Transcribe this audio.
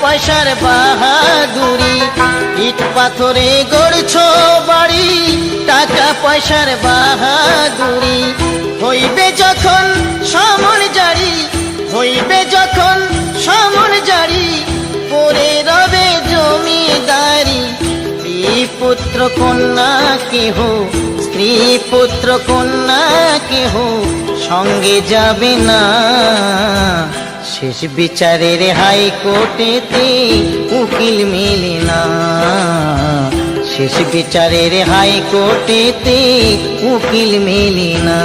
পয়সার বাহাদুরি, ইট পাথরে গড়ছো বাড়ি, টাকা পয়সার বাহাদুরি। হইবে যখন সমন জারি, হইবে যখন সমন জারি, পরে রবে জমিদারি। স্ত্রী পুত্র কন্যা কেহ, স্ত্রী পুত্র কন্যা কেহ সঙ্গে যাবে না। শেষ বিচারের হাইকোর্টেতে উকিল মেলে না, শেষ বিচারের হাইকোর্টেতে উকিল মেলে না।